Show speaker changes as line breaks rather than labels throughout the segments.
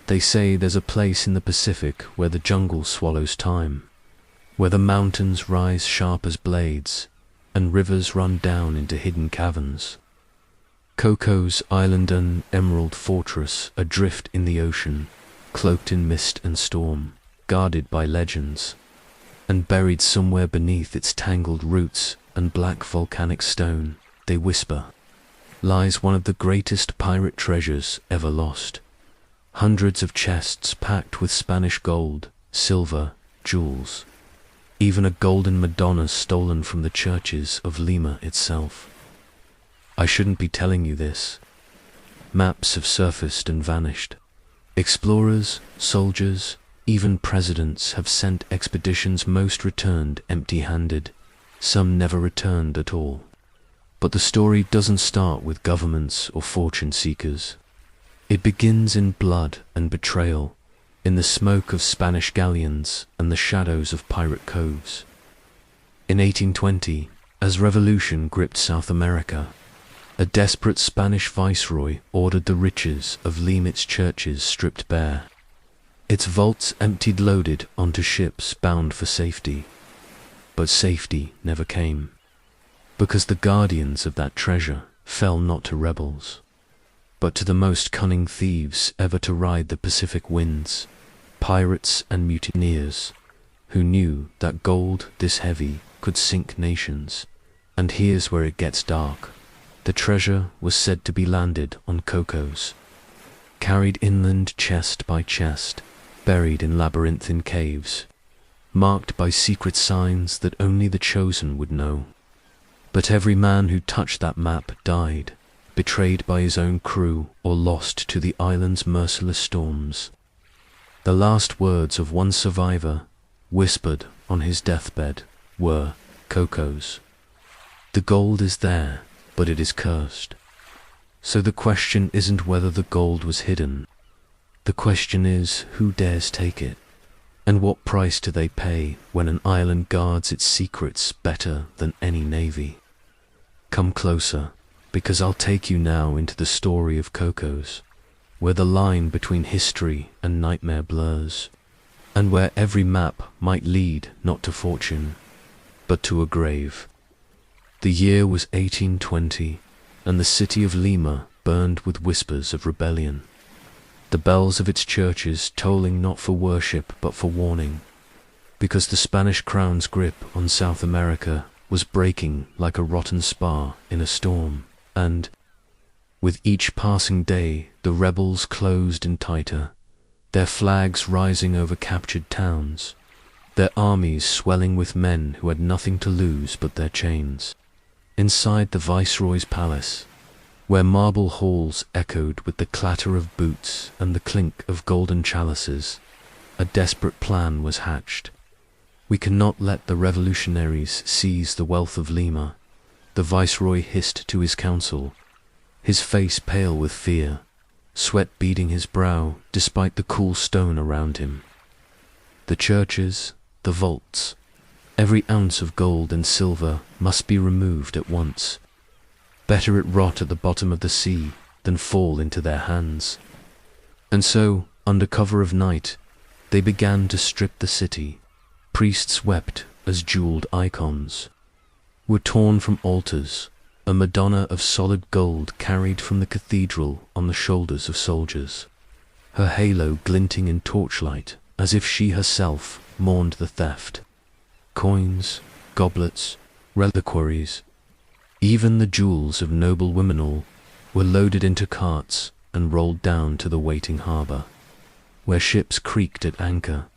They say there's a place in the Pacific where the jungle swallows time, where the mountains rise sharp as blades, and rivers run down into hidden caverns. Cocos Island, an emerald fortress adrift in the ocean, cloaked in mist and storm, guarded by legends, and buried somewhere beneath its tangled roots and black volcanic stone, they whisper, lies one of the greatest pirate treasures ever lost. Hundreds of chests packed with Spanish gold, silver, jewels, even a golden Madonna stolen from the churches of Lima itself. I shouldn't be telling you this. Maps have surfaced and vanished. Explorers, soldiers, even presidents have sent expeditions, most returned empty-handed, some never returned at all. But the story doesn't start with governments or fortune seekers. It begins in blood and betrayal, in the smoke of Spanish galleons and the shadows of pirate coves. In 1820, as revolution gripped South America, a desperate Spanish viceroy ordered the riches of Lima's churches stripped bare, its vaults emptied, loaded onto ships bound for safety. But safety never came, because the guardians of that treasure fell not to rebels, but to the most cunning thieves ever to ride the Pacific winds, pirates and mutineers, who knew that gold this heavy could sink nations. And here's where it gets dark. The treasure was said to be landed on Cocos, carried inland chest by chest, buried in labyrinthine caves, marked by secret signs that only the chosen would know. But every man who touched that map died, betrayed by his own crew or lost to the island's merciless storms. The last words of one survivor, whispered on his deathbed, were, "Cocos. The gold is there, but it is cursed." So the question isn't whether the gold was hidden. The question is, who dares take it? And what price do they pay when an island guards its secrets better than any navy? Come closer, because I'll take you now into the story of Cocos, where the line between history and nightmare blurs, and where every map might lead not to fortune, but to a grave. The year was 1820, and the city of Lima burned with whispers of rebellion, the bells of its churches tolling not for worship but for warning, because the Spanish crown's grip on South America was breaking like a rotten spar in a storm, and, with each passing day, the rebels closed in tighter, their flags rising over captured towns, their armies swelling with men who had nothing to lose but their chains. Inside the viceroy's palace, where marble halls echoed with the clatter of boots and the clink of golden chalices, a desperate plan was hatched. "We cannot let the revolutionaries seize the wealth of Lima," the viceroy hissed to his council, his face pale with fear, sweat beading his brow despite the cool stone around him. "The churches, the vaults, every ounce of gold and silver must be removed at once. Better it rot at the bottom of the sea than fall into their hands." And so, under cover of night, they began to strip the city. Priests wept as jeweled icons were torn from altars, a Madonna of solid gold carried from the cathedral on the shoulders of soldiers, her halo glinting in torchlight as if she herself mourned the theft. Coins, goblets, reliquaries, even the jewels of noble women all, were loaded into carts and rolled down to the waiting harbour, where ships creaked at anchor,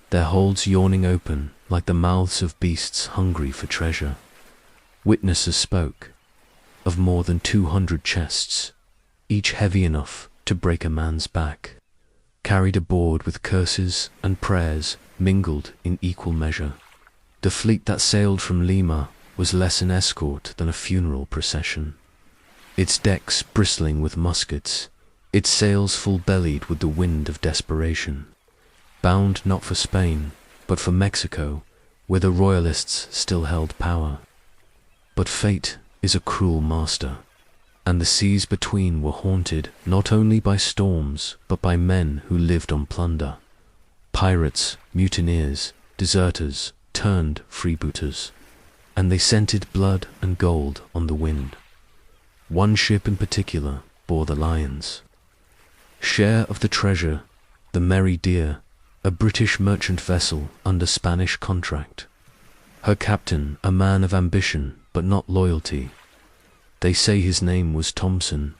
their holds yawning open like the mouths of beasts hungry for treasure. Witnesses spoke of more than 200 chests, each heavy enough to break a man's back, carried aboard with curses and prayers mingled in equal measure. The fleet that sailed from Lima was less an escort than a funeral procession, its decks bristling with muskets, its sails full-bellied with the wind of desperation, bound not for Spain, but for Mexico, where the royalists still held power. But fate is a cruel master. and the seas between were haunted not only by storms, but by men who lived on plunder. Pirates, mutineers, deserters, turned freebooters, and they scented blood and gold on the wind. One ship in particular bore the lions. Share of the treasure, the Merry Deer, a British merchant vessel under Spanish contract. Her captain, a man of ambition, but not loyalty. They say his name was Thompson,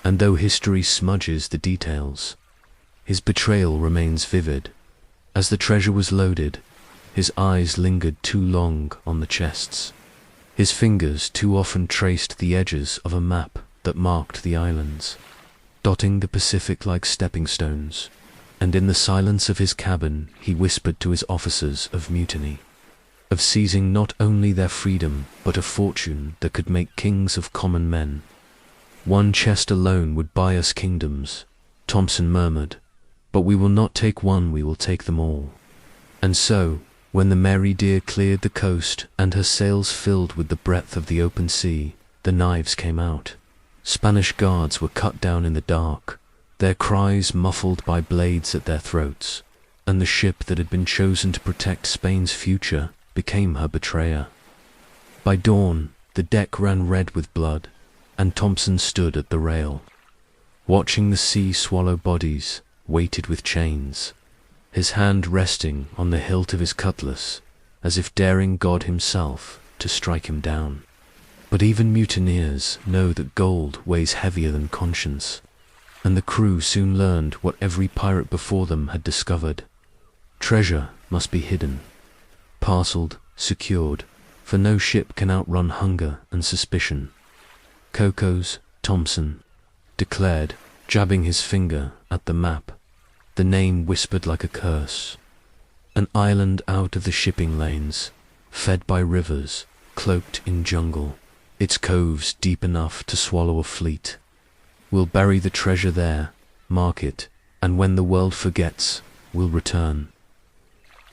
and though history smudges the details, his betrayal remains vivid. As the treasure was loaded, his eyes lingered too long on the chests. His fingers too often traced the edges of a map that marked the islands, dotting the Pacific like stepping stones, and in the silence of his cabin he whispered to his officers of mutiny, of seizing not only their freedom, but a fortune that could make kings of common men. One chest alone would buy us kingdoms, Thompson murmured, but we will not take one, we will take them all. And so, when the Merry Deer cleared the coast and her sails filled with the breadth of the open sea, the knives came out. Spanish guards were cut down in the dark, their cries muffled by blades at their throats, and the ship that had been chosen to protect Spain's future became her betrayer. By dawn, the deck ran red with blood, and Thompson stood at the rail, watching the sea swallow bodies weighted with chains, his hand resting on the hilt of his cutlass, as if daring God himself to strike him down. But even mutineers know that gold weighs heavier than conscience, and the crew soon learned what every pirate before them had discovered. Treasure must be hidden, parceled, secured, for no ship can outrun hunger and suspicion. Cocos, Thompson declared, jabbing his finger at the map, the name whispered like a curse. An island out of the shipping lanes, fed by rivers, cloaked in jungle, its coves deep enough to swallow a fleet. We'll bury the treasure there, mark it, and when the world forgets, we'll return.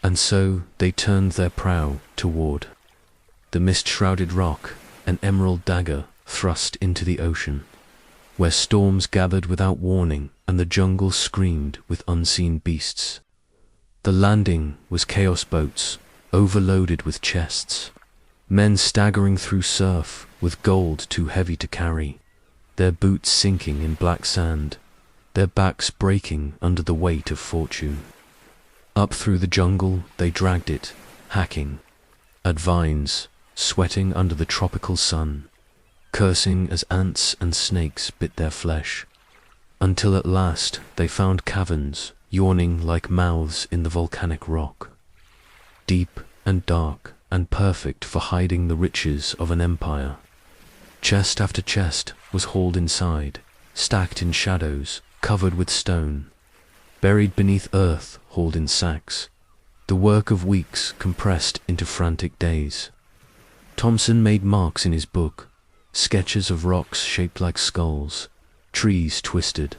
And so they turned their prow toward the mist-shrouded rock, an emerald dagger thrust into the ocean, where storms gathered without warning and the jungle screamed with unseen beasts. The landing was chaos boats, overloaded with chests, men staggering through surf with gold too heavy to carry, their boots sinking in black sand, their backs breaking under the weight of fortune. Up through the jungle they dragged it, hacking at vines, sweating under the tropical sun, cursing as ants and snakes bit their flesh, until at last they found caverns yawning like mouths in the volcanic rock, deep and dark and perfect for hiding the riches of an empire. Chest after chest was hauled inside, stacked in shadows, covered with stone, buried beneath earth, hauled in sacks, the work of weeks compressed into frantic days. Thompson made marks in his book, sketches of rocks shaped like skulls, trees twisted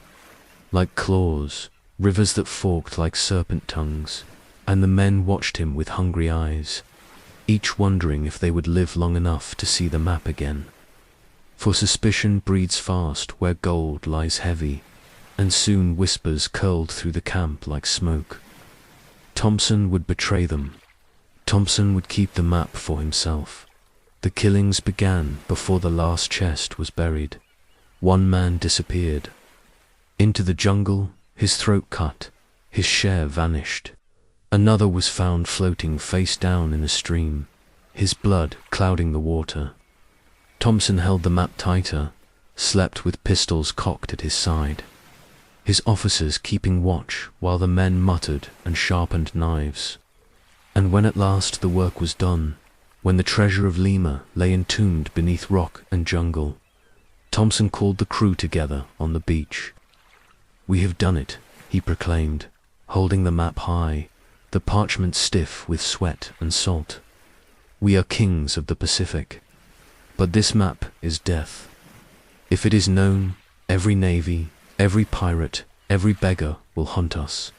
like claws, rivers that forked like serpent tongues, and the men watched him with hungry eyes, each wondering if they would live long enough to see the map again. For suspicion breeds fast where gold lies heavy, and soon whispers curled through the camp like smoke. Thompson would betray them. Thompson would keep the map for himself. The killings began before the last chest was buried. One man disappeared into the jungle, his throat cut, his share vanished. Another was found floating face down in a stream, his blood clouding the water. Thompson held the map tighter, slept with pistols cocked at his side, his officers keeping watch while the men muttered and sharpened knives. And when at last the work was done, when the treasure of Lima lay entombed beneath rock and jungle, Thompson called the crew together on the beach. "We have done it," he proclaimed, holding the map high, the parchment stiff with sweat and salt. "We are kings of the Pacific. But this map is death. If it is known, every navy, every pirate, every beggar will hunt us.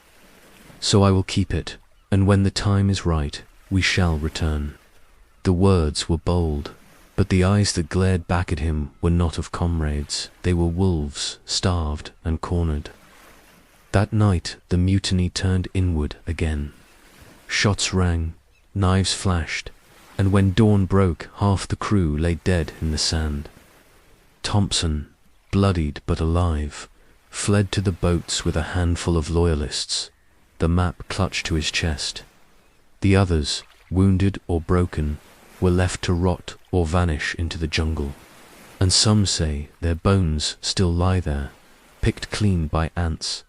So I will keep it, and when the time is right, we shall return." The words were bold, But the eyes that glared back at him were not of comrades. They were wolves, starved and cornered. That night the mutiny turned inward again. Shots rang, knives flashed, and when dawn broke, half the crew lay dead in the sand. Thompson, bloodied but alive, fled to the boats with a handful of loyalists, the map clutched to his chest. The others, wounded or broken, were left to rot or vanish into the jungle. And some say their bones still lie there, picked clean by ants,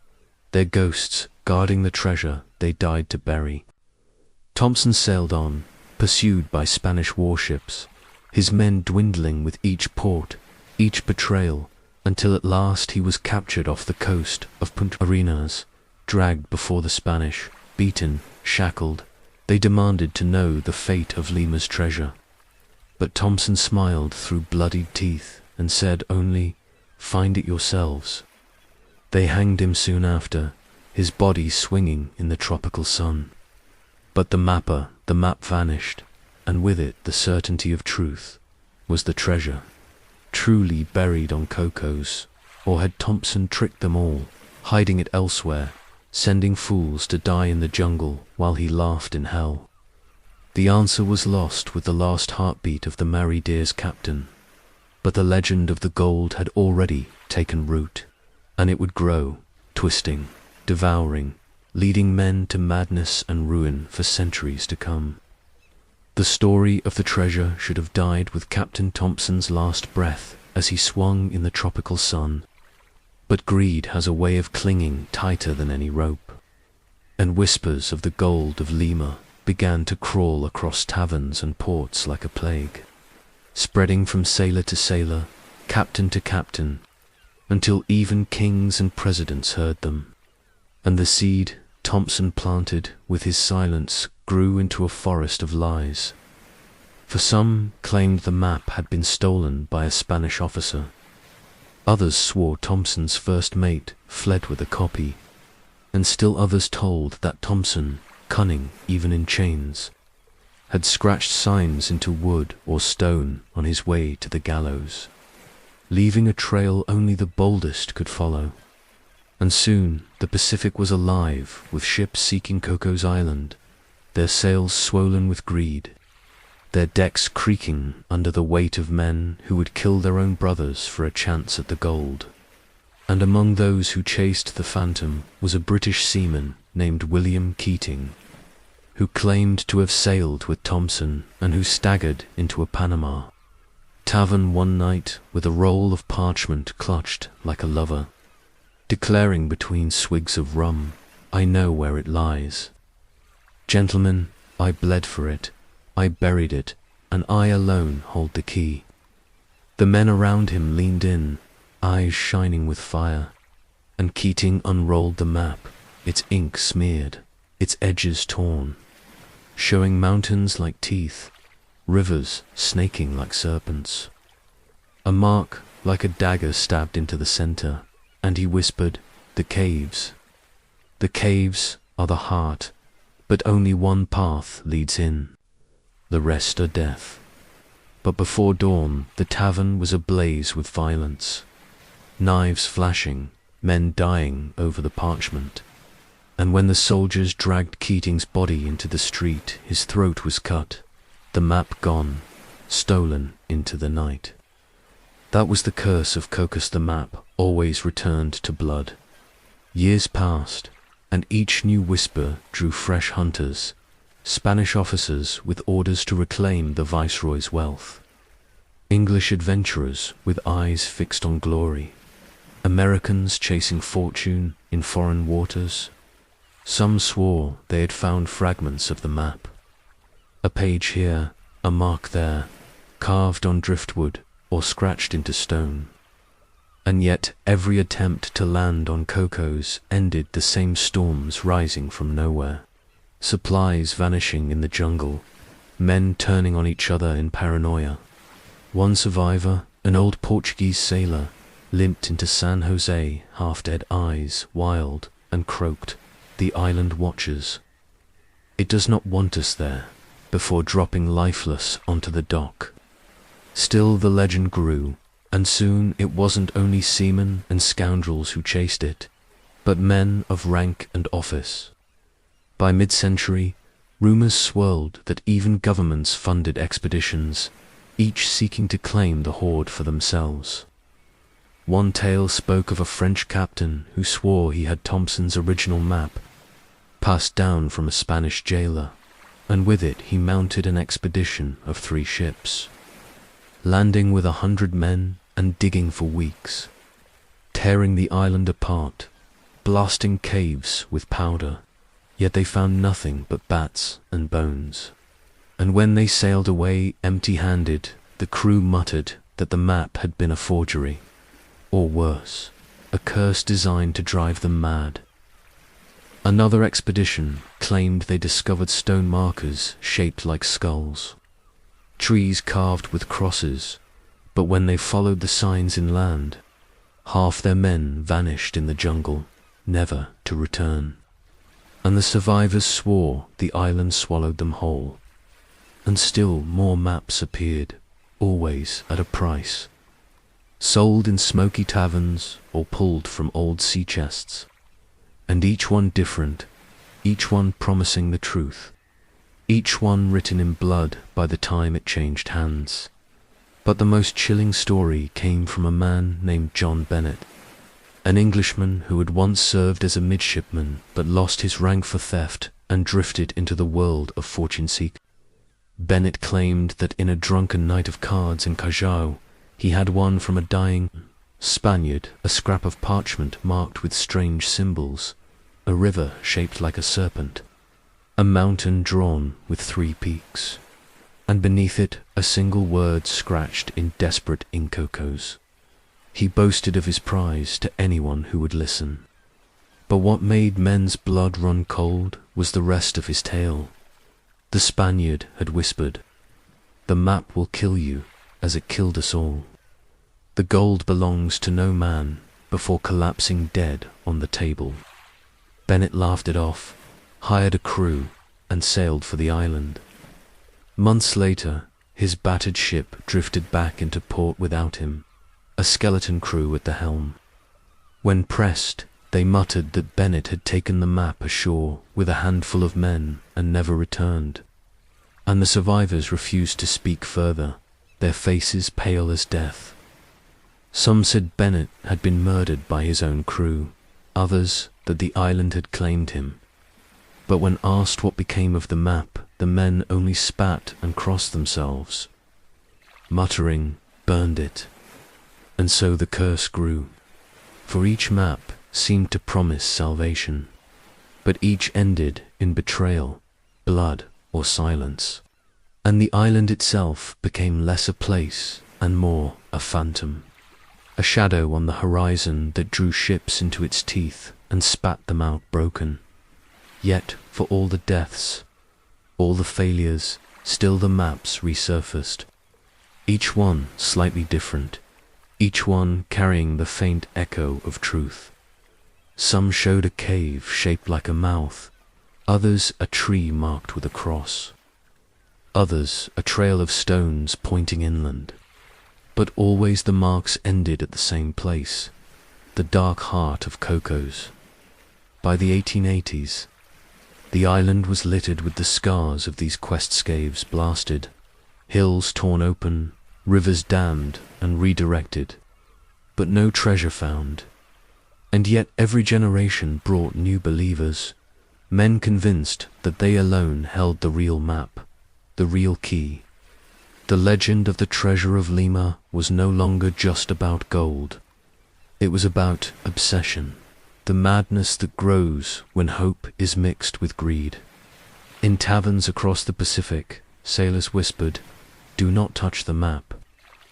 their ghosts guarding the treasure they died to bury. Thompson sailed on, pursued by Spanish warships, his men dwindling with each port, each betrayal, until at last he was captured off the coast of Punta Arenas, dragged before the Spanish, beaten, shackled. They demanded to know the fate of Lima's treasure. But Thompson smiled through bloodied teeth and said only, "Find it yourselves." They hanged him soon after, his body swinging in the tropical sun. But the map vanished, and with it the certainty of truth. Was the treasure truly buried on Cocos, or had Thompson tricked them all, hiding it elsewhere, sending fools to die in the jungle while he laughed in hell? The answer was lost with the last heartbeat of the Maridere's captain, but the legend of the gold had already taken root, and it would grow, twisting, devouring, leading men to madness and ruin for centuries to come. The story of the treasure should have died with Captain Thompson's last breath as he swung in the tropical sun, but greed has a way of clinging tighter than any rope, and whispers of the gold of Lima began to crawl across taverns and ports like a plague, spreading from sailor to sailor, captain to captain, until even kings and presidents heard them. And the seed Thompson planted with his silence grew into a forest of lies. For some claimed the map had been stolen by a Spanish officer. Others swore Thompson's first mate fled with a copy, and still others told that Thompson, cunning even in chains, had scratched signs into wood or stone on his way to the gallows, leaving a trail only the boldest could follow. And soon the Pacific was alive with ships seeking Cocos Island, their sails swollen with greed, their decks creaking under the weight of men who would kill their own brothers for a chance at the gold. And among those who chased the Phantom was a British seaman named William Keating, who claimed to have sailed with Thompson and who staggered into a Panama tavern one night with a roll of parchment clutched like a lover, declaring between swigs of rum, "I know where it lies. Gentlemen, I bled for it, I buried it, and I alone hold the key." The men around him leaned in, eyes shining with fire, and Keating unrolled the map, its ink smeared, its edges torn, showing mountains like teeth, rivers snaking like serpents, a mark like a dagger stabbed into the center, and he whispered, "The caves. The caves are the heart, but only one path leads in. The rest are death." But before dawn, the tavern was ablaze with violence, knives flashing, men dying over the parchment. And when the soldiers dragged Keating's body into the street, his throat was cut, the map gone, stolen into the night. That was the curse of Cocos. The map always returned to blood. Years passed, and each new whisper drew fresh hunters, Spanish officers with orders to reclaim the viceroy's wealth, English adventurers with eyes fixed on glory, Americans chasing fortune in foreign waters. Some swore they had found fragments of the map, a page here, a mark there, carved on driftwood or scratched into stone. And yet every attempt to land on Cocos ended the same storms rising from nowhere, supplies vanishing in the jungle, men turning on each other in paranoia. One survivor, an old Portuguese sailor, limped into San Jose, half-dead eyes wild, and croaked, "The island watches. It does not want us there," before dropping lifeless onto the dock. Still the legend grew, and soon it wasn't only seamen and scoundrels who chased it, but men of rank and office. By mid-century, rumors swirled that even governments funded expeditions, each seeking to claim the hoard for themselves. One tale spoke of a French captain who swore he had Thompson's original map, passed down from a Spanish jailer, and with it he mounted an expedition of 3 ships, landing with 100 men and digging for weeks, tearing the island apart, blasting caves with powder, yet they found nothing but bats and bones. And when they sailed away empty-handed, the crew muttered that the map had been a forgery, or worse, a curse designed to drive them mad. Another expedition claimed they discovered stone markers shaped like skulls, trees carved with crosses, but when they followed the signs inland, half their men vanished in the jungle, never to return. And the survivors swore the island swallowed them whole. And still more maps appeared, always at a price, sold in smoky taverns or pulled from old sea chests, and each one different, each one promising the truth, each one written in blood by the time it changed hands. But the most chilling story came from a man named John Bennett, an Englishman who had once served as a midshipman but lost his rank for theft and drifted into the world of fortune-seeking. Bennett claimed that in a drunken night of cards in Callao, he had won from a dying Spaniard a scrap of parchment marked with strange symbols, a river shaped like a serpent, a mountain drawn with 3 peaks, and beneath it a single word scratched in desperate ink. Cocos. He boasted of his prize to anyone who would listen. But what made men's blood run cold was the rest of his tale. The Spaniard had whispered, "The map will kill you, as it killed us all. The gold belongs to no man," before collapsing dead on the table. Bennett laughed it off, hired a crew, and sailed for the island. Months later, his battered ship drifted back into port without him, a skeleton crew at the helm. When pressed, they muttered that Bennett had taken the map ashore with a handful of men and never returned. And the survivors refused to speak further, their faces pale as death. Some said Bennett had been murdered by his own crew, others that the island had claimed him. But when asked what became of the map, the men only spat and crossed themselves, muttering, "Burned it." And so the curse grew, for each map seemed to promise salvation, but each ended in betrayal, blood, or silence, and the island itself became less a place and more a phantom, a shadow on the horizon that drew ships into its teeth and spat them out broken. Yet, for all the deaths, all the failures, still the maps resurfaced, each one slightly different, each one carrying the faint echo of truth. Some showed a cave shaped like a mouth, others a tree marked with a cross, others a trail of stones pointing inland. But always the marks ended at the same place, the dark heart of Cocos. By the 1880s, the island was littered with the scars of these quest scaves blasted, hills torn open, rivers dammed and redirected, but no treasure found. And yet every generation brought new believers, men convinced that they alone held the real map, the real key. The legend of the treasure of Lima was no longer just about gold. It was about obsession, the madness that grows when hope is mixed with greed. In taverns across the Pacific, sailors whispered, "Do not touch the map,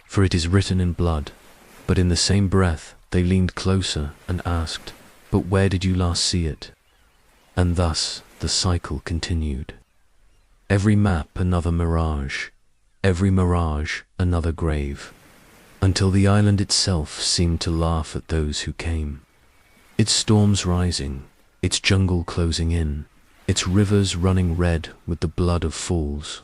for it is written in blood." But in the same breath, they leaned closer and asked, "But where did you last see it?" And thus the cycle continued. Every map another mirage, every mirage another grave, until the island itself seemed to laugh at those who came. Its storms rising, its jungle closing in, its rivers running red with the blood of fools.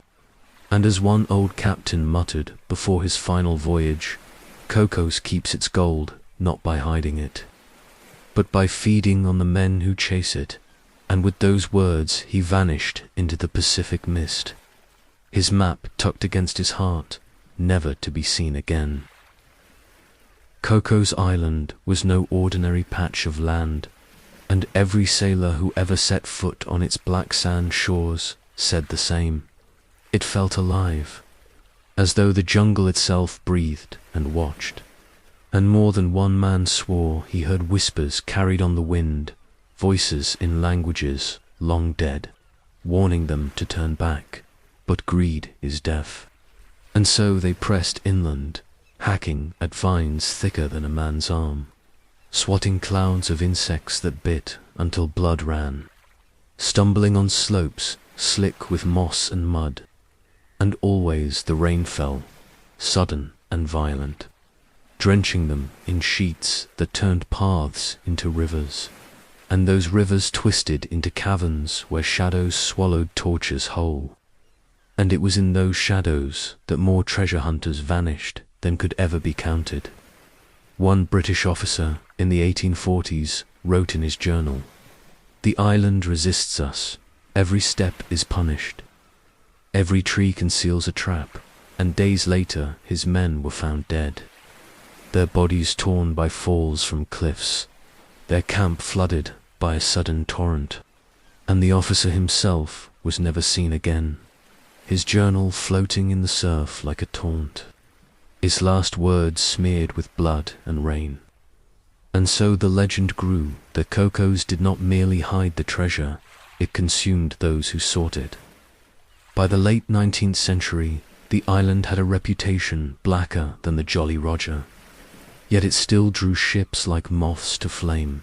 And as one old captain muttered before his final voyage, Cocos keeps its gold not by hiding it, but by feeding on the men who chase it. And with those words he vanished into the Pacific mist, his map tucked against his heart, never to be seen again. Cocos Island was no ordinary patch of land, and every sailor who ever set foot on its black sand shores said the same. It felt alive, as though the jungle itself breathed and watched. And more than one man swore he heard whispers carried on the wind, voices in languages long dead, warning them to turn back, but greed is deaf. And so they pressed inland, hacking at vines thicker than a man's arm, swatting clouds of insects that bit until blood ran, stumbling on slopes slick with moss and mud. And always the rain fell, sudden and violent, drenching them in sheets that turned paths into rivers, and those rivers twisted into caverns where shadows swallowed torches whole. And it was in those shadows that more treasure hunters vanished than could ever be counted. One British officer in the 1840s wrote in his journal, "The island resists us, every step is punished. Every tree conceals a trap," and days later his men were found dead, their bodies torn by falls from cliffs, their camp flooded by a sudden torrent, and the officer himself was never seen again, his journal floating in the surf like a taunt, his last words smeared with blood and rain. And so the legend grew that Cocos did not merely hide the treasure, it consumed those who sought it. By the late 19th century, the island had a reputation blacker than the Jolly Roger. Yet it still drew ships like moths to flame.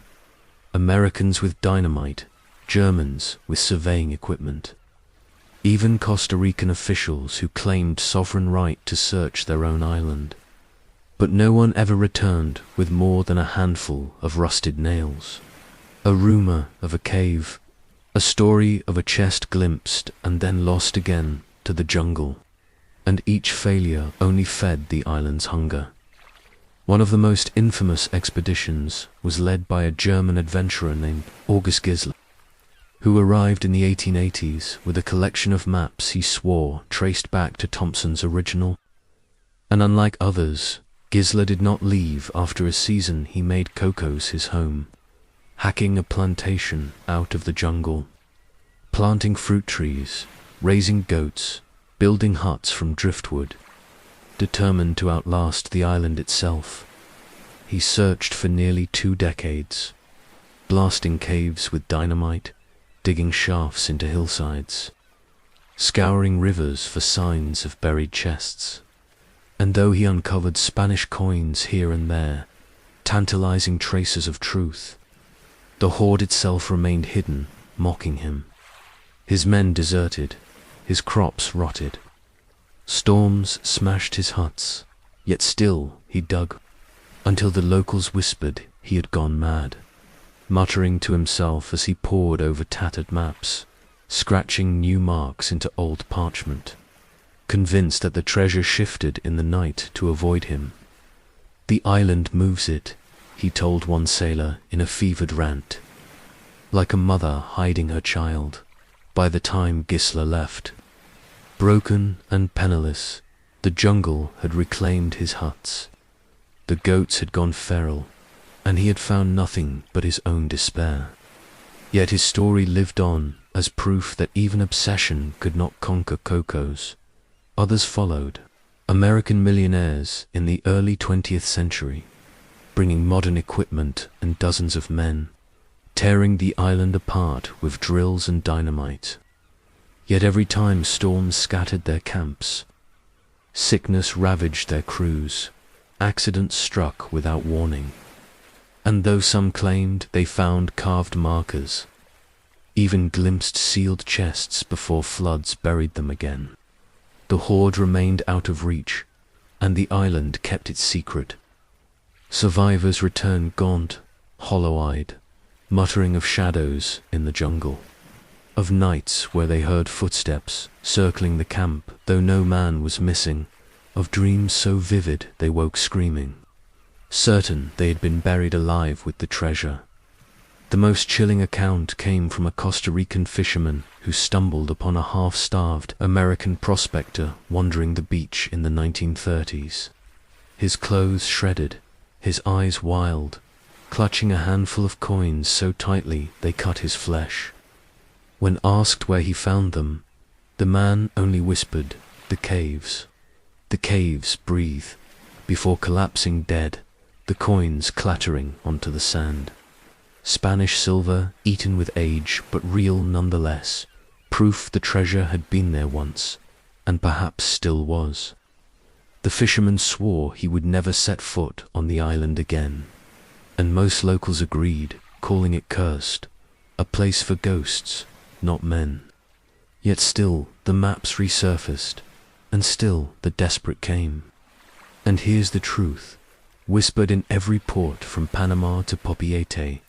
Americans with dynamite, Germans with surveying equipment. Even Costa Rican officials who claimed sovereign right to search their own island. But no one ever returned with more than a handful of rusted nails. A rumor of a cave, a story of a chest glimpsed and then lost again to the jungle, and each failure only fed the island's hunger. One of the most infamous expeditions was led by a German adventurer named August Gisler, who arrived in the 1880s with a collection of maps he swore traced back to Thompson's original. And unlike others, Gisler did not leave after a season. He made Cocos his home, hacking a plantation out of the jungle, planting fruit trees, raising goats, building huts from driftwood. Determined to outlast the island itself, he searched for nearly 2 decades, blasting caves with dynamite, digging shafts into hillsides, scouring rivers for signs of buried chests. And though he uncovered Spanish coins here and there, tantalizing traces of truth, the hoard itself remained hidden, mocking him. His men deserted, his crops rotted. Storms smashed his huts, yet still he dug, until the locals whispered he had gone mad, muttering to himself as he pored over tattered maps, scratching new marks into old parchment, convinced that the treasure shifted in the night to avoid him. "The island moves it," he told one sailor in a fevered rant, like a mother hiding her child. By the time Gisler left, broken and penniless, the jungle had reclaimed his huts. The goats had gone feral, and he had found nothing but his own despair. Yet his story lived on as proof that even obsession could not conquer Cocos. Others followed, American millionaires in the early 20th century, bringing modern equipment and dozens of men, tearing the island apart with drills and dynamite. Yet every time storms scattered their camps, sickness ravaged their crews, accidents struck without warning. And though some claimed they found carved markers, even glimpsed sealed chests before floods buried them again, the hoard remained out of reach, and the island kept its secret. Survivors returned gaunt, hollow-eyed, muttering of shadows in the jungle. of nights where they heard footsteps circling the camp though no man was missing, of dreams so vivid they woke screaming, certain they had been buried alive with the treasure. The most chilling account came from a Costa Rican fisherman who stumbled upon a half-starved American prospector wandering the beach in the 1930s. His clothes shredded, his eyes wild, clutching a handful of coins so tightly they cut his flesh. When asked where he found them, the man only whispered, "The caves." The caves breathe, before collapsing dead, the coins clattering onto the sand. Spanish silver, eaten with age, but real nonetheless, proof the treasure had been there once, and perhaps still was. The fisherman swore he would never set foot on the island again, and most locals agreed, calling it cursed, a place for ghosts, not men. Yet still the maps resurfaced, and still the desperate came. And here's the truth, whispered in every port from Panama to Popiete: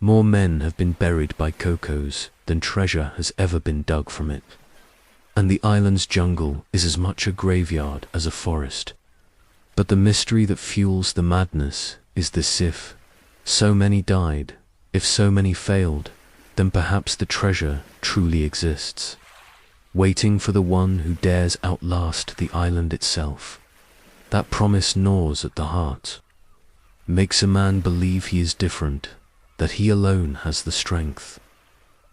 more men have been buried by Cocos than treasure has ever been dug from it. And the island's jungle is as much a graveyard as a forest. But the mystery that fuels the madness is this: if so many died, if so many failed, then perhaps the treasure truly exists, waiting for the one who dares outlast the island itself. That promise gnaws at the heart, makes a man believe he is different, that he alone has the strength,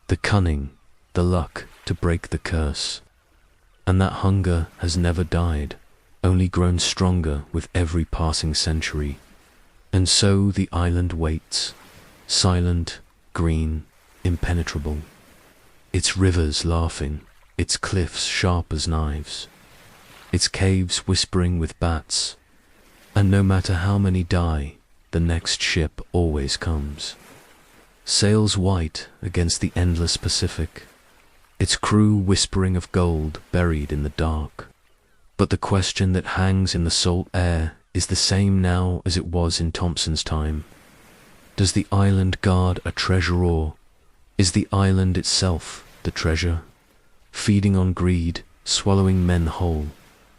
the cunning, the luck to break the curse. And that hunger has never died, only grown stronger with every passing century. And so the island waits, silent, green, impenetrable. Its rivers laughing, its cliffs sharp as knives, its caves whispering with bats. And no matter how many die, the next ship always comes. Sails white against the endless Pacific, its crew whispering of gold buried in the dark. But the question that hangs in the salt air is the same now as it was in Thompson's time. Does the island guard a treasure, or is the island itself the treasure, feeding on greed, swallowing men whole,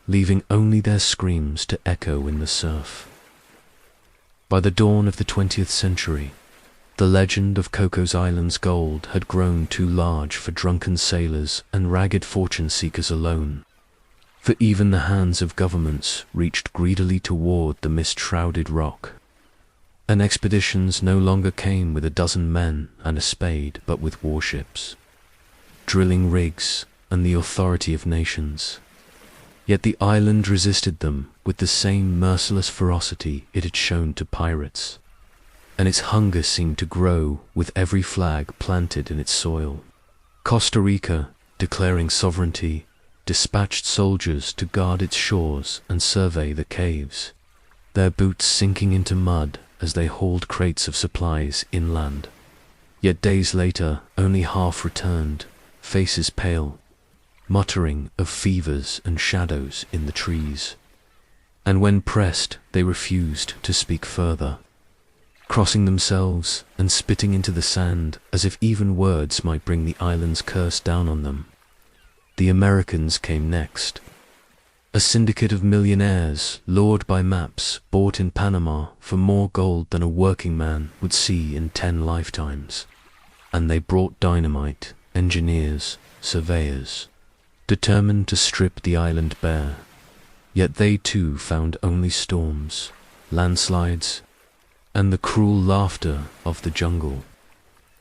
leaving only their screams to echo in the surf? By the dawn of the 20th century, the legend of Cocos Island's gold had grown too large for drunken sailors and ragged fortune-seekers alone, for even the hands of governments reached greedily toward the mist-shrouded rock. And expeditions no longer came with a dozen men and a spade, but with warships, drilling rigs, and the authority of nations. Yet the island resisted them with the same merciless ferocity it had shown to pirates, and its hunger seemed to grow with every flag planted in its soil. Costa Rica, declaring sovereignty, dispatched soldiers to guard its shores and survey the caves, their boots sinking into mud as they hauled crates of supplies inland. Yet days later, only half returned, faces pale, muttering of fevers and shadows in the trees. And when pressed, they refused to speak further, crossing themselves and spitting into the sand as if even words might bring the island's curse down on them. The Americans came next, a syndicate of millionaires lured by maps bought in Panama for more gold than a working man would see in 10 lifetimes. And they brought dynamite, engineers, surveyors, determined to strip the island bare. Yet they too found only storms, landslides, and the cruel laughter of the jungle.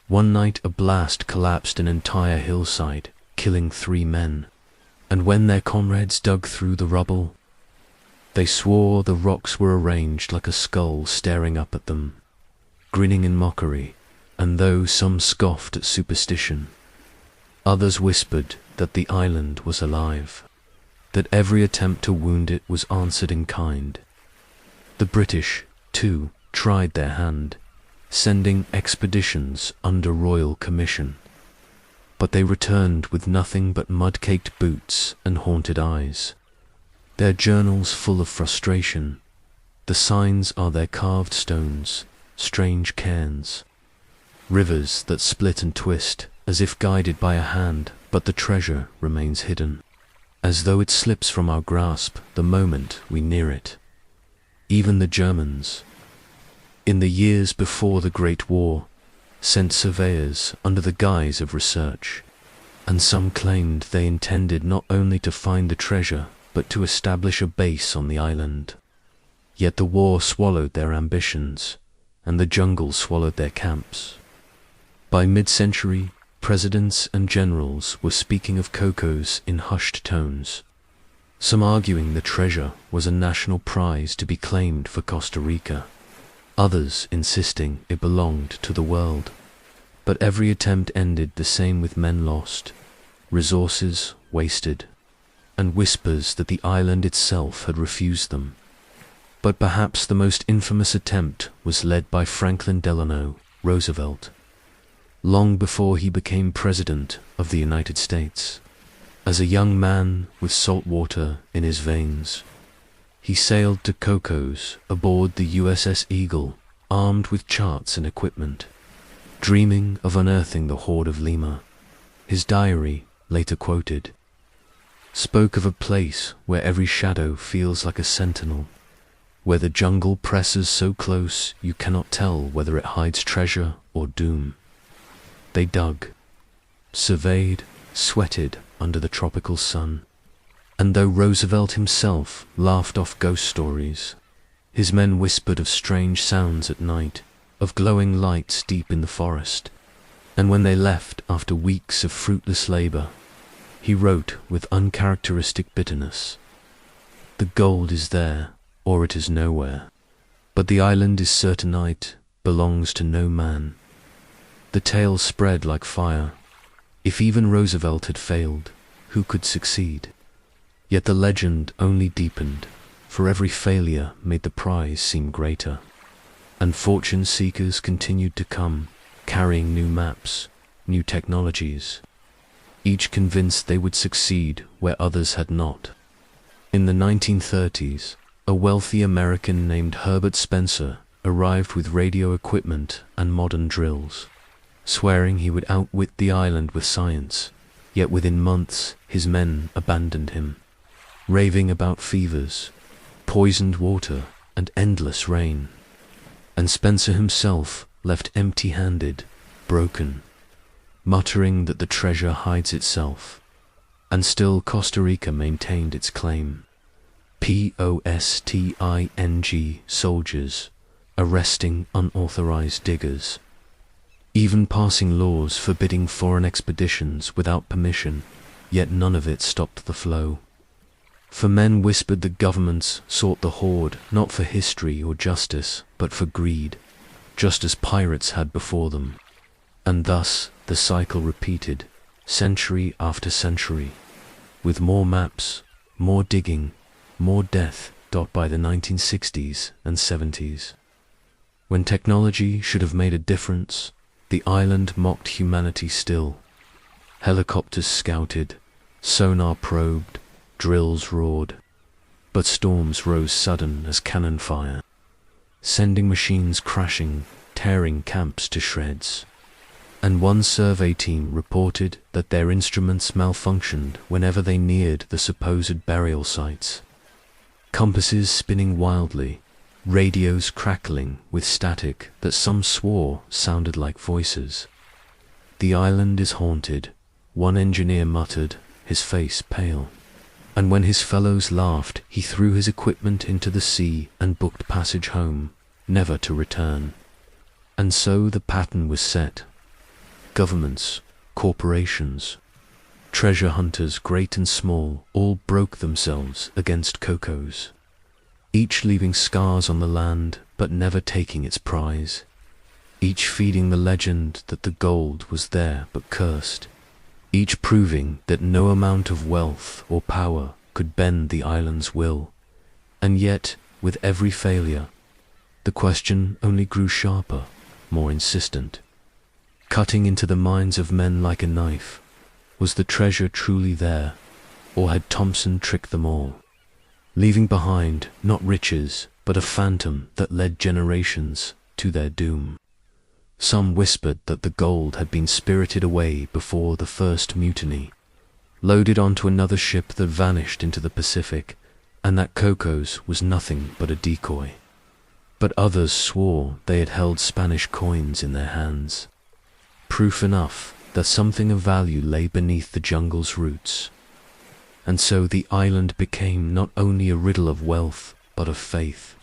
One night a blast collapsed an entire hillside, killing 3 men, and when their comrades dug through the rubble, they swore the rocks were arranged like a skull staring up at them, grinning in mockery. And though some scoffed at superstition, others whispered that the island was alive, that every attempt to wound it was answered in kind. The British, too, tried their hand, sending expeditions under royal commission, but they returned with nothing but mud-caked boots and haunted eyes, their journals full of frustration. The signs are their carved stones, strange cairns, rivers that split and twist, as if guided by a hand, but the treasure remains hidden, as though it slips from our grasp the moment we near it. Even the Germans, in the years before the Great War, sent surveyors under the guise of research, and some claimed they intended not only to find the treasure, but to establish a base on the island. Yet the war swallowed their ambitions, and the jungle swallowed their camps. By mid-century, presidents and generals were speaking of Cocos in hushed tones, some arguing the treasure was a national prize to be claimed for Costa Rica, others insisting it belonged to the world. But every attempt ended the same, with men lost, resources wasted, and whispers that the island itself had refused them. But perhaps the most infamous attempt was led by Franklin Delano Roosevelt, long before he became President of the United States. As a young man with salt water in his veins, he sailed to Cocos aboard the USS Eagle, armed with charts and equipment, dreaming of unearthing the hoard of Lima. His diary, later quoted, spoke of a place where every shadow feels like a sentinel, where the jungle presses so close you cannot tell whether it hides treasure or doom. They dug, surveyed, sweated under the tropical sun, and though Roosevelt himself laughed off ghost stories, his men whispered of strange sounds at night, of glowing lights deep in the forest, and when they left after weeks of fruitless labor, he wrote with uncharacteristic bitterness, "The gold is there, or it is nowhere, but the island is certain it belongs to no man." The tale spread like fire. If even Roosevelt had failed, who could succeed? Yet the legend only deepened, for every failure made the prize seem greater. And fortune seekers continued to come, carrying new maps, new technologies, each convinced they would succeed where others had not. In the 1930s, a wealthy American named Herbert Spencer arrived with radio equipment and modern drills, swearing he would outwit the island with science, yet within months his men abandoned him, raving about fevers, poisoned water, and endless rain. And Spencer himself left empty-handed, broken, muttering that the treasure hides itself. And still Costa Rica maintained its claim. POSTING soldiers, arresting unauthorized diggers, even passing laws forbidding foreign expeditions without permission, yet none of it stopped the flow. For men whispered the governments sought the hoard not for history or justice, but for greed, just as pirates had before them. And thus the cycle repeated, century after century, with more maps, more digging, more death. By the 1960s and 70s, when technology should have made a difference, the island mocked humanity still. Helicopters scouted, sonar probed, drills roared, but storms rose sudden as cannon fire, sending machines crashing, tearing camps to shreds. And one survey team reported that their instruments malfunctioned whenever they neared the supposed burial sites. Compasses spinning wildly, radios crackling with static that some swore sounded like voices. "The island is haunted," one engineer muttered, his face pale. And when his fellows laughed, he threw his equipment into the sea and booked passage home, never to return. And so the pattern was set. Governments, corporations, treasure hunters great and small, all broke themselves against Cocos, each leaving scars on the land but never taking its prize, each feeding the legend that the gold was there but cursed, each proving that no amount of wealth or power could bend the island's will. And yet, with every failure, the question only grew sharper, more insistent, cutting into the minds of men like a knife. Was the treasure truly there, or had Thompson tricked them all, leaving behind not riches, but a phantom that led generations to their doom? Some whispered that the gold had been spirited away before the first mutiny, loaded onto another ship that vanished into the Pacific, and that Cocos was nothing but a decoy. But others swore they had held Spanish coins in their hands, proof enough that something of value lay beneath the jungle's roots. And so the island became not only a riddle of wealth, but of faith,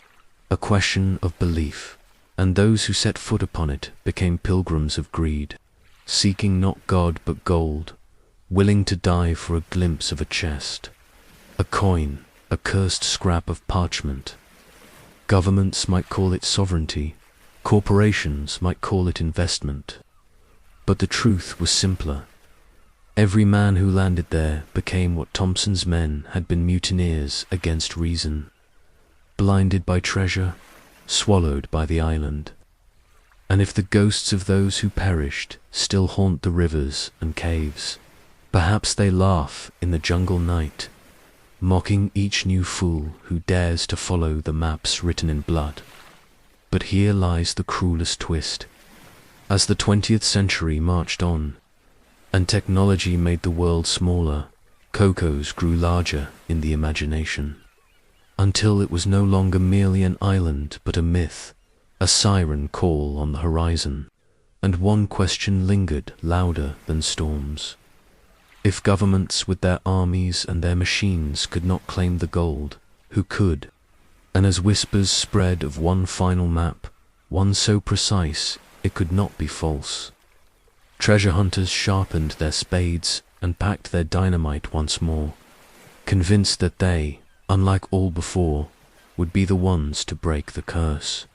a question of belief, and those who set foot upon it became pilgrims of greed, seeking not God but gold, willing to die for a glimpse of a chest, a coin, a cursed scrap of parchment. Governments might call it sovereignty, corporations might call it investment. But the truth was simpler. Every man who landed there became what Thompson's men had been: mutineers against reason, blinded by treasure, swallowed by the island. And if the ghosts of those who perished still haunt the rivers and caves, perhaps they laugh in the jungle night, mocking each new fool who dares to follow the maps written in blood. But here lies the cruelest twist. As the 20th century marched on, and technology made the world smaller, Cocos grew larger in the imagination, until it was no longer merely an island but a myth, a siren call on the horizon, and one question lingered louder than storms. If governments with their armies and their machines could not claim the gold, who could? And as whispers spread of one final map, one so precise it could not be false, treasure hunters sharpened their spades and packed their dynamite once more, convinced that they, unlike all before, would be the ones to break the curse.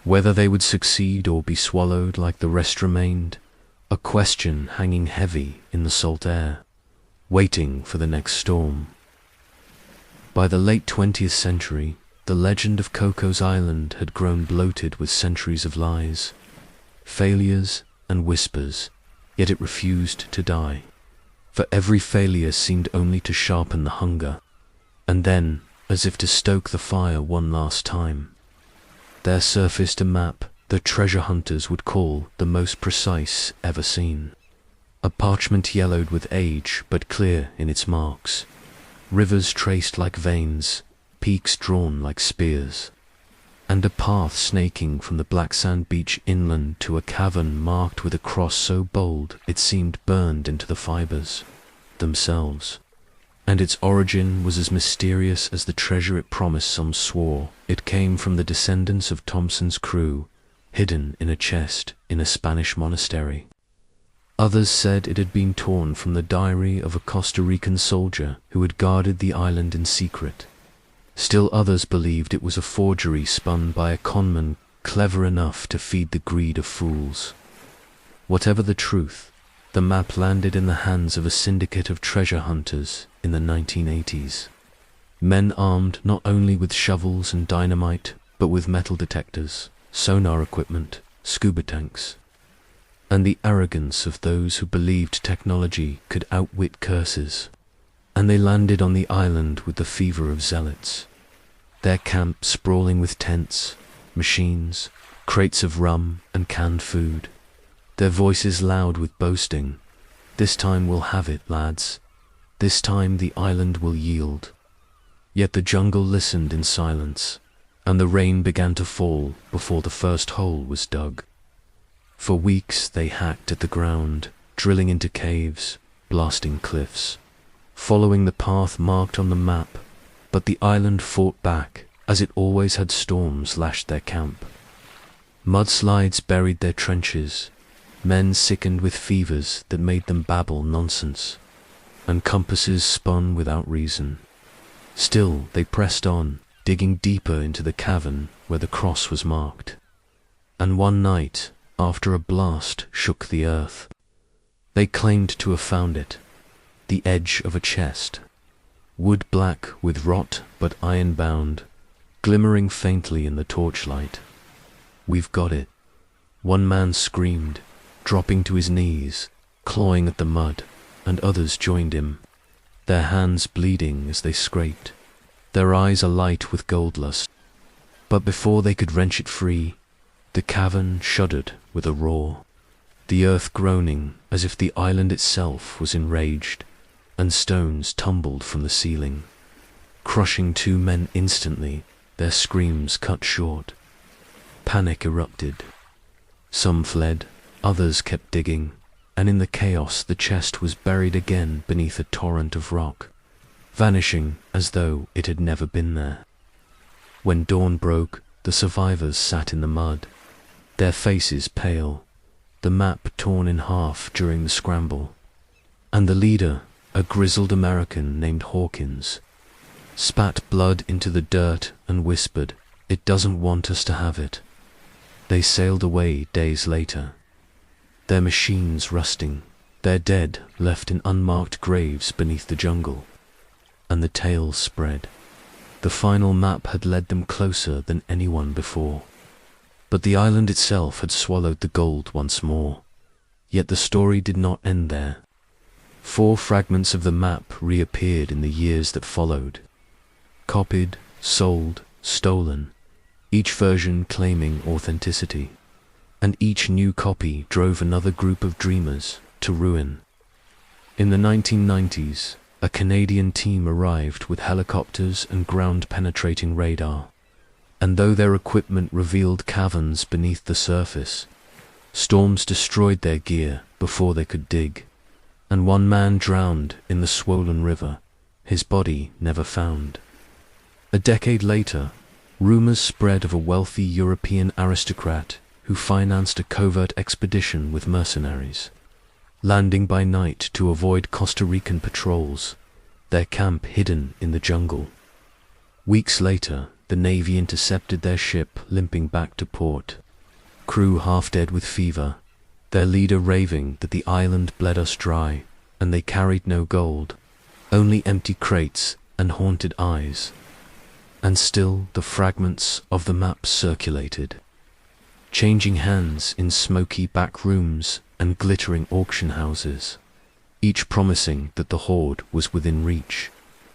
Whether they would succeed or be swallowed like the rest remained, a question hanging heavy in the salt air, waiting for the next storm. By the late 20th century, the legend of Cocos Island had grown bloated with centuries of lies, failures and whispers, yet it refused to die. For every failure seemed only to sharpen the hunger, and then, as if to stoke the fire one last time, there surfaced a map the treasure hunters would call the most precise ever seen. A parchment yellowed with age but clear in its marks, rivers traced like veins, peaks drawn like spears, and a path snaking from the black sand beach inland to a cavern marked with a cross so bold it seemed burned into the fibers themselves. And its origin was as mysterious as the treasure it promised. Some swore it came from the descendants of Thompson's crew, hidden in a chest in a Spanish monastery. Others said it had been torn from the diary of a Costa Rican soldier who had guarded the island in secret. Still others believed it was a forgery spun by a conman clever enough to feed the greed of fools. Whatever the truth, the map landed in the hands of a syndicate of treasure hunters in the 1980s. Men armed not only with shovels and dynamite, but with metal detectors, sonar equipment, scuba tanks, and the arrogance of those who believed technology could outwit curses. And they landed on the island with the fever of zealots, their camp sprawling with tents, machines, crates of rum and canned food, their voices loud with boasting. This time we'll have it, lads. This time the island will yield. Yet the jungle listened in silence, and the rain began to fall before the first hole was dug. For weeks they hacked at the ground, drilling into caves, blasting cliffs, following the path marked on the map, but the island fought back, as it always had. Storms lashed their camp. Mudslides buried their trenches, men sickened with fevers that made them babble nonsense, and compasses spun without reason. Still they pressed on, digging deeper into the cavern where the cross was marked. And one night, after a blast shook the earth, they claimed to have found it, the edge of a chest, wood black with rot but iron bound, glimmering faintly in the torchlight. "We've got it," one man screamed, dropping to his knees, clawing at the mud, and others joined him, their hands bleeding as they scraped, their eyes alight with gold lust. But before they could wrench it free, The cavern shuddered with a roar, the earth groaning as if the island itself was enraged, and stones tumbled from the ceiling, crushing two men instantly, their screams cut short. Panic erupted. Some fled, others kept digging, and in the chaos the chest was buried again beneath a torrent of rock, vanishing as though it had never been there. When dawn broke, the survivors sat in the mud, their faces pale, the map torn in half during the scramble, and the leader, a grizzled American named Hawkins, spat blood into the dirt and whispered, "It doesn't want us to have it." They sailed away days later, their machines rusting, their dead left in unmarked graves beneath the jungle, and the tale spread. The final map had led them closer than anyone before. But the island itself had swallowed the gold once more. Yet the story did not end there. 4 fragments of the map reappeared in the years that followed. Copied, sold, stolen, each version claiming authenticity. And each new copy drove another group of dreamers to ruin. In the 1990s, a Canadian team arrived with helicopters and ground-penetrating radar. And though their equipment revealed caverns beneath the surface, storms destroyed their gear before they could dig, and one man drowned in the swollen river, his body never found. A decade later, rumors spread of a wealthy European aristocrat who financed a covert expedition with mercenaries, landing by night to avoid Costa Rican patrols, their camp hidden in the jungle. Weeks later, the Navy intercepted their ship limping back to port, crew half dead with fever, their leader raving that the island bled us dry, and they carried no gold, only empty crates and haunted eyes. And still the fragments of the map circulated, changing hands in smoky back rooms and glittering auction houses, each promising that the hoard was within reach,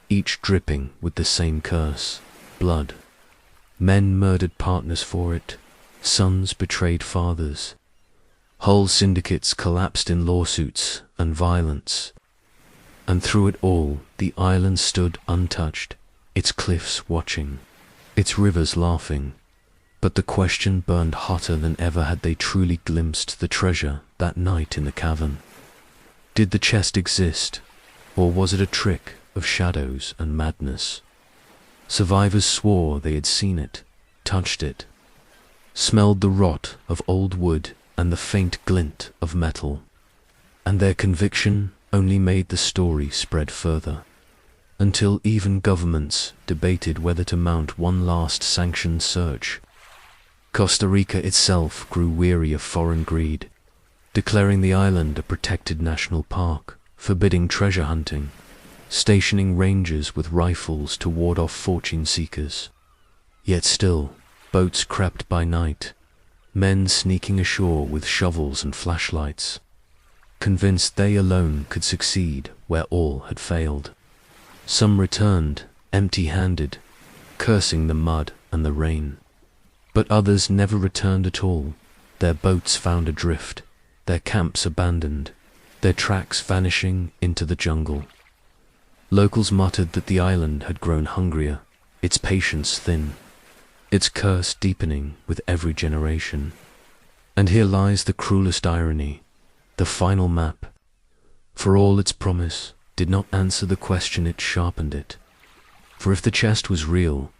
each dripping with the same curse, blood. Men murdered partners for it, sons betrayed fathers. Whole syndicates collapsed in lawsuits and violence. And through it all, the island stood untouched, its cliffs watching, its rivers laughing. But the question burned hotter than ever had they truly glimpsed the treasure that night in the cavern. Did the chest exist, or was it a trick of shadows and madness? Survivors swore they had seen it, touched it, smelled the rot of old wood and the faint glint of metal, and their conviction only made the story spread further, until even governments debated whether to mount one last sanctioned search. Costa Rica itself grew weary of foreign greed, declaring the island a protected national park, forbidding treasure hunting, stationing rangers with rifles to ward off fortune seekers. Yet still, boats crept by night, men sneaking ashore with shovels and flashlights, convinced they alone could succeed where all had failed. Some returned, empty-handed, cursing the mud and the rain. But others never returned at all, their boats found adrift, their camps abandoned, their tracks vanishing into the jungle. Locals muttered that the island had grown hungrier, its patience thin, its curse deepening with every generation. And here lies the cruelest irony. The final map, for all its promise, did not answer the question, it sharpened it. For if the chest was real,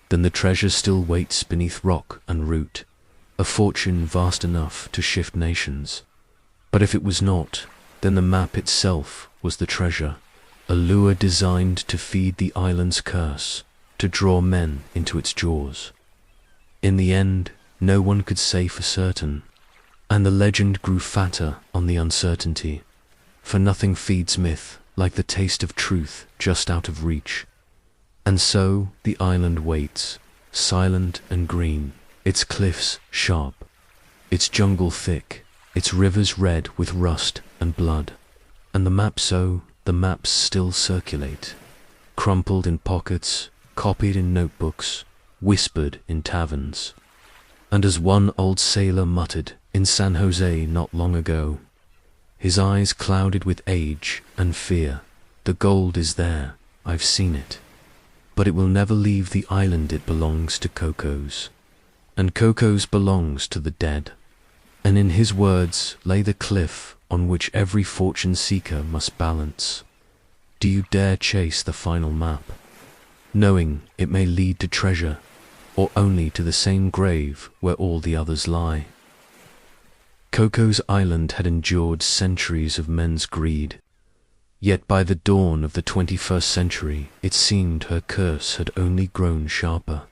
then the treasure still waits beneath rock and root, a fortune vast enough to shift nations. But if it was not, then the map itself was the treasure, a lure designed to feed the island's curse, to draw men into its jaws. In the end, no one could say for certain, and the legend grew fatter on the uncertainty, for nothing feeds myth like the taste of truth just out of reach. And so the island waits, silent and green, its cliffs sharp, its jungle thick, its rivers red with rust and blood. And the maps still circulate, crumpled in pockets, copied in notebooks, whispered in taverns. And as one old sailor muttered in San Jose not long ago, his eyes clouded with age and fear, "The gold is there, I've seen it, but it will never leave the island. It belongs to Cocos, and Cocos belongs to the dead." And in his words lay the cliff on which every fortune seeker must balance. Do you dare chase the final map, knowing it may lead to treasure, or only to the same grave where all the others lie? Cocos Island had endured centuries of men's greed, yet by the dawn of the 21st century it seemed her curse had only grown sharper.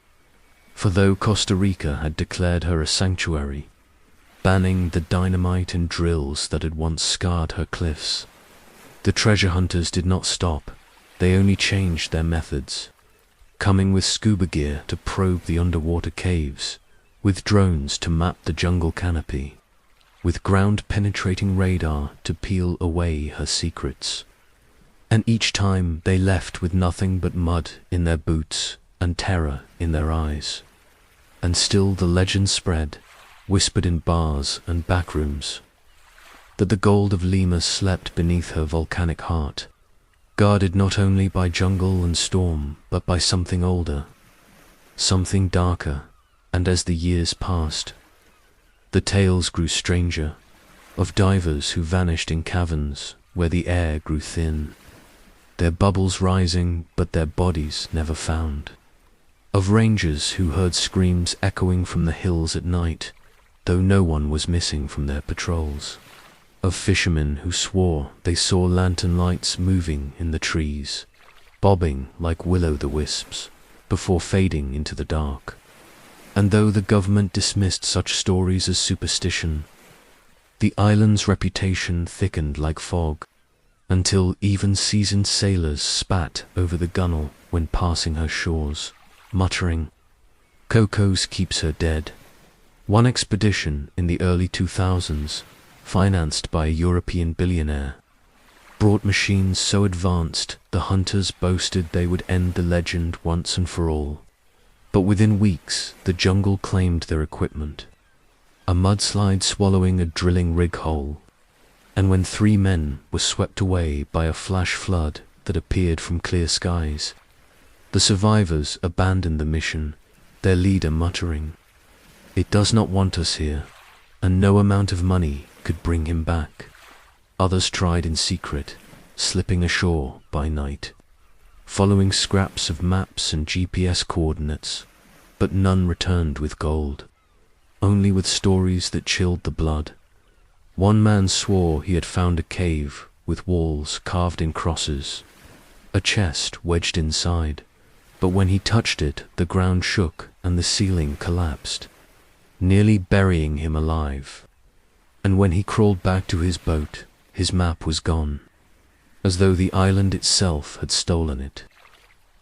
For though Costa Rica had declared her a sanctuary, banning the dynamite and drills that had once scarred her cliffs, the treasure hunters did not stop. They only changed their methods, coming with scuba gear to probe the underwater caves, with drones to map the jungle canopy, with ground-penetrating radar to peel away her secrets. And each time they left with nothing but mud in their boots and terror in their eyes. And still the legend spread, whispered in bars and backrooms, that the gold of Lima slept beneath her volcanic heart, guarded not only by jungle and storm, but by something older, something darker. And as the years passed, the tales grew stranger, of divers who vanished in caverns where the air grew thin, their bubbles rising but their bodies never found, of rangers who heard screams echoing from the hills at night, though no one was missing from their patrols, of fishermen who swore they saw lantern lights moving in the trees, bobbing like will-o'-the-wisps before fading into the dark. And though the government dismissed such stories as superstition, the island's reputation thickened like fog, until even seasoned sailors spat over the gunwale when passing her shores, muttering, "Cocos keeps her dead." One expedition in the early 2000s, financed by a European billionaire, brought machines so advanced the hunters boasted they would end the legend once and for all. But within weeks, the jungle claimed their equipment, a mudslide swallowing a drilling rig hole, and when 3 men were swept away by a flash flood that appeared from clear skies, the survivors abandoned the mission, their leader muttering, "It does not want us here," and no amount of money could bring him back. Others tried in secret, slipping ashore by night, following scraps of maps and GPS coordinates, but none returned with gold, only with stories that chilled the blood. One man swore he had found a cave with walls carved in crosses, a chest wedged inside, but when he touched it, the ground shook and the ceiling collapsed, nearly burying him alive. And when he crawled back to his boat, his map was gone, as though the island itself had stolen it.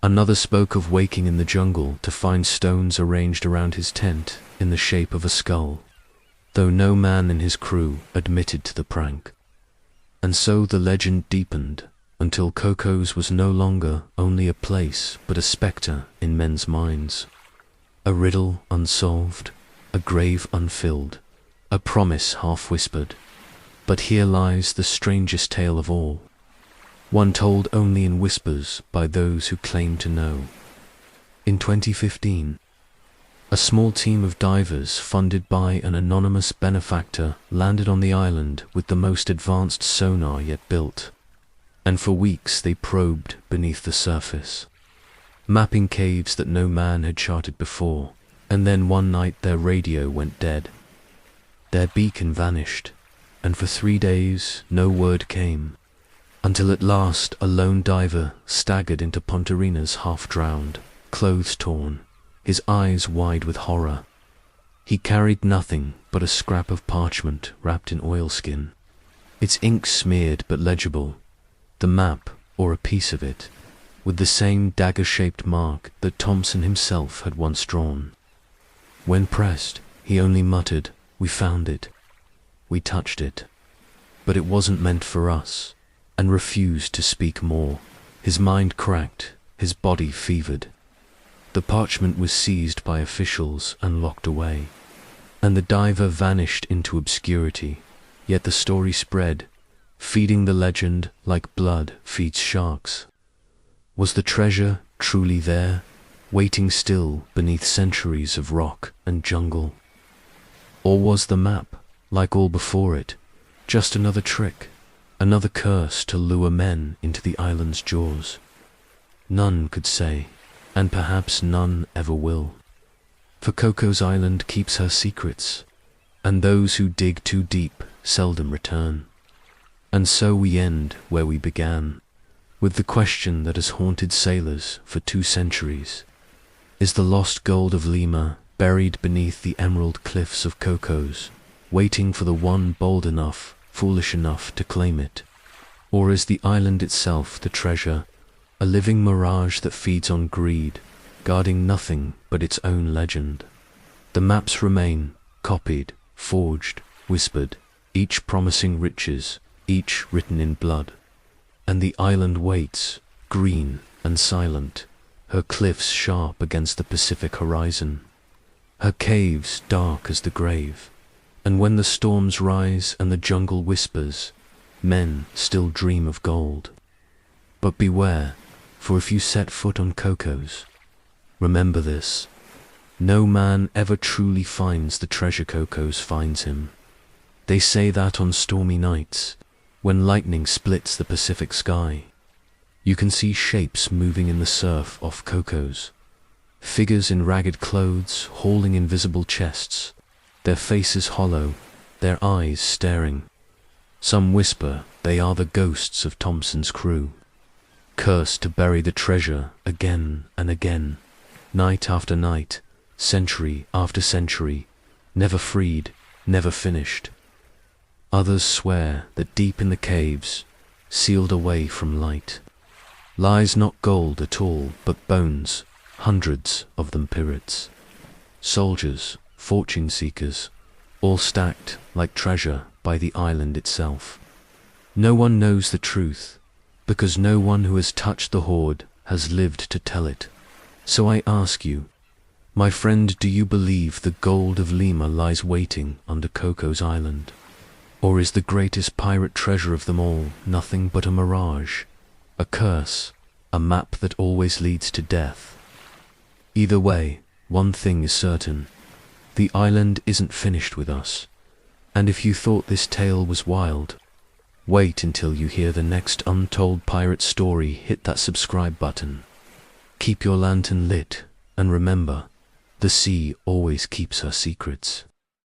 Another spoke of waking in the jungle to find stones arranged around his tent in the shape of a skull, though no man in his crew admitted to the prank. And so the legend deepened, until Cocos was no longer only a place but a spectre in men's minds, a riddle unsolved, a grave unfilled, a promise half-whispered. But here lies the strangest tale of all, one told only in whispers by those who claim to know. In 2015, a small team of divers funded by an anonymous benefactor landed on the island with the most advanced sonar yet built, and for weeks they probed beneath the surface, mapping caves that no man had charted before. And then one night their radio went dead. Their beacon vanished, and for 3 days no word came, until at last a lone diver staggered into Pontarina's half-drowned, clothes torn, his eyes wide with horror. He carried nothing but a scrap of parchment wrapped in oilskin, its ink smeared but legible, the map, or a piece of it, with the same dagger-shaped mark that Thompson himself had once drawn. When pressed, he only muttered, "We found it. We touched it. But it wasn't meant for us," and refused to speak more. His mind cracked, his body fevered. The parchment was seized by officials and locked away. and the diver vanished into obscurity. Yet the story spread, feeding the legend like blood feeds sharks. Was the treasure truly there, waiting still beneath centuries of rock and jungle? Or was the map, like all before it, just another trick, another curse to lure men into the island's jaws? None could say, and perhaps none ever will. For Cocos Island keeps her secrets, and those who dig too deep seldom return. And so we end where we began, with the question that has haunted sailors for 2 centuries. Is the lost gold of Lima buried beneath the emerald cliffs of Cocos, waiting for the one bold enough, foolish enough to claim it? Or is the island itself the treasure, a living mirage that feeds on greed, guarding nothing but its own legend? The maps remain, copied, forged, whispered, each promising riches, each written in blood. And the island waits, green and silent, her cliffs sharp against the Pacific horizon, her caves dark as the grave. And when the storms rise and the jungle whispers, men still dream of gold. But beware, for if you set foot on Cocos, remember this: no man ever truly finds the treasure Cocos finds him. They say that on stormy nights, when lightning splits the Pacific sky, you can see shapes moving in the surf off Cocos, figures in ragged clothes hauling invisible chests, their faces hollow, their eyes staring. Some whisper they are the ghosts of Thompson's crew, cursed to bury the treasure again and again, night after night, century after century, never freed, never finished. Others swear that deep in the caves, sealed away from light, lies not gold at all, but bones, hundreds of them pirates, soldiers, fortune seekers, all stacked like treasure by the island itself. No one knows the truth, because no one who has touched the hoard has lived to tell it. So I ask you, my friend, do you believe the gold of Lima lies waiting under Cocos Island? Or is the greatest pirate treasure of them all nothing but a mirage, a curse, a map that always leads to death? Either way, one thing is certain: the island isn't finished with us. And if you thought this tale was wild, wait until you hear the next untold pirate story. Hit that subscribe button. Keep your lantern lit, and remember, the sea always keeps her secrets.